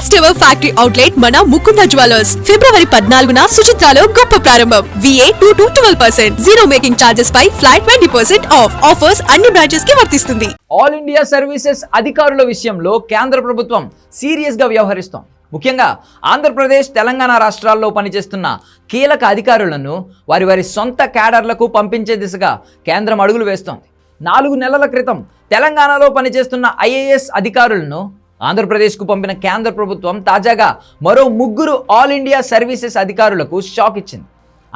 First ever factory outlet మన Mukunda jewellers ఫిబ్రవరి 14న సుచిత్రాలో గొప్ప ప్రారంభం. VA 2% జీరో మేకింగ్ చార్జెస్ పై ఫ్లాట్ 20% ఆఫ్. ఆఫర్స్ అన్ని బ్రాంచెస్ కి వర్తిస్తుంది. ఆల్ ఇండియా సర్వీసెస్ అధికారుల విషయంలో కేంద్ర ప్రభుత్వం సీరియస్ గా వ్యవహరిస్తోంది. ముఖ్యంగా ఆంధ్రప్రదేశ్, తెలంగాణ రాష్ట్రాల్లో పనిచేస్తున్న కీలక అధికారులను వారి సొంత క్యాడర్లకు పంపించే దిశగా కేంద్రం అడుగులు వేస్తోంది. 4 నెలల క్రితం తెలంగాణలో పనిచేస్తున్న IAS అధికారులను ఆంధ్రప్రదేశ్కు పంపిన కేంద్ర ప్రభుత్వం తాజాగా మరో 3 ఆల్ ఇండియా సర్వీసెస్ అధికారులకు షాక్ ఇచ్చింది.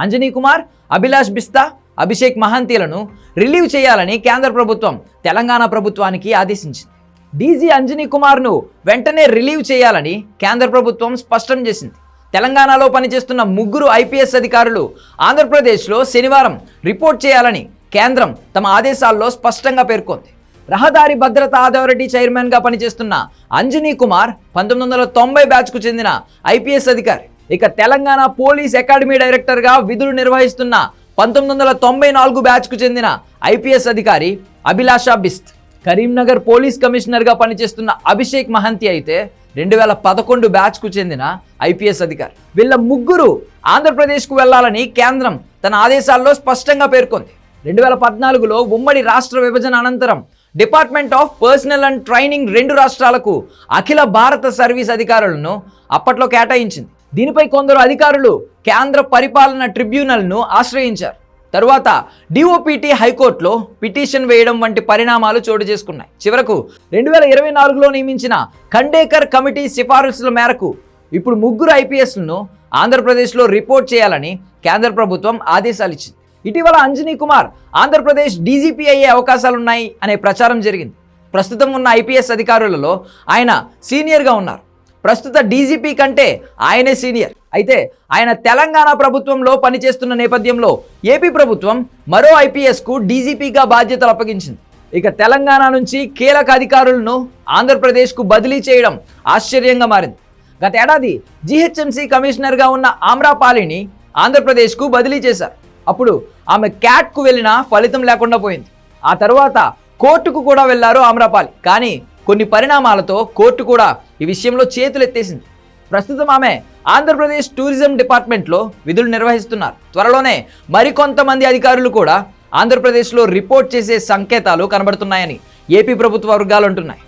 అంజనీ కుమార్, అభిలాష్ బిస్తా, అభిషేక్ మహాంతీలను రిలీవ్ చేయాలని కేంద్ర ప్రభుత్వం తెలంగాణ ప్రభుత్వానికి ఆదేశించింది. డీజీ అంజనీ కుమార్ను వెంటనే రిలీవ్ చేయాలని కేంద్ర ప్రభుత్వం స్పష్టం చేసింది. తెలంగాణలో పనిచేస్తున్న 3 IPS అధికారులు ఆంధ్రప్రదేశ్లో శనివారం రిపోర్ట్ చేయాలని కేంద్రం తమ ఆదేశాల్లో స్పష్టంగా పేర్కొంది. రహదారి భద్రతా అథారిటీ చైర్మన్గా పనిచేస్తున్న అంజనీ కుమార్ 1990 బ్యాచ్కు చెందిన IPS అధికారి. ఇక తెలంగాణ పోలీస్ అకాడమీ డైరెక్టర్గా విధులు నిర్వహిస్తున్న 1994 బ్యాచ్కు చెందిన IPS అధికారి అభిలాషా బిస్త్. కరీంనగర్ పోలీస్ కమిషనర్గా పనిచేస్తున్న అభిషేక్ మహంతి అయితే 2011 బ్యాచ్కు చెందిన IPS అధికారి. వీళ్ళ 3 ఆంధ్రప్రదేశ్కు వెళ్లాలని కేంద్రం తన ఆదేశాల్లో స్పష్టంగా పేర్కొంది. 2014లో ఉమ్మడి రాష్ట్ర విభజన అనంతరం department of personal and training 2 రాష్ట్రాలకు అఖిల భారత సర్వీస్ అధికారులను అప్పట్లో కేటాయించింది. దీనిపై కొందరు అధికారులు కేంద్ర పరిపాలన ట్రిబ్యునల్ను ఆశ్రయించారు. తరువాత DOPT హైకోర్టులో పిటిషన్ వేయడం వంటి పరిణామాలు చోటు చేసుకున్నాయి. చివరకు 2024లో నియమించిన ఖండేకర్ కమిటీ సిఫారసుల మేరకు ఇప్పుడు 3 IPSలను ఆంధ్రప్రదేశ్లో రిపోర్ట్ చేయాలని కేంద్ర ప్రభుత్వం ఆదేశాలు ఇచ్చింది. ఇటీవల అంజనీ కుమార్ ఆంధ్రప్రదేశ్ DGP అయ్యే అవకాశాలున్నాయి అనే ప్రచారం జరిగింది. ప్రస్తుతం ఉన్న IPS అధికారులలో ఆయన సీనియర్గా ఉన్నారు. ప్రస్తుత DGP కంటే ఆయనే సీనియర్. అయితే ఆయన తెలంగాణ ప్రభుత్వంలో పనిచేస్తున్న నేపథ్యంలో ఏపీ ప్రభుత్వం మరో IPSకు DGPగా బాధ్యతలు అప్పగించింది. ఇక తెలంగాణ నుంచి కీలక అధికారులను ఆంధ్రప్రదేశ్కు బదిలీ చేయడం ఆశ్చర్యంగా మారింది. గత ఏడాది GHMC కమిషనర్గా ఉన్న ఆమ్రపాలిని ఆంధ్రప్రదేశ్కు బదిలీ చేశారు. అప్పుడు ఆమె క్యాట్కు వెళ్ళినా ఫలితం లేకుండా పోయింది. ఆ తర్వాత కోర్టుకు కూడా వెళ్లారు ఆమ్రపాలి. కానీ కొన్ని పరిణామాలతో కోర్టు కూడా ఈ విషయంలో చేతులు ఎత్తేసింది. ప్రస్తుతం ఆమె ఆంధ్రప్రదేశ్ టూరిజం డిపార్ట్మెంట్లో విధులు నిర్వహిస్తున్నారు. త్వరలోనే మరికొంతమంది అధికారులు కూడా ఆంధ్రప్రదేశ్లో రిపోర్ట్ చేసే సంకేతాలు కనబడుతున్నాయని ఏపీ ప్రభుత్వ వర్గాలు అంటున్నాయి.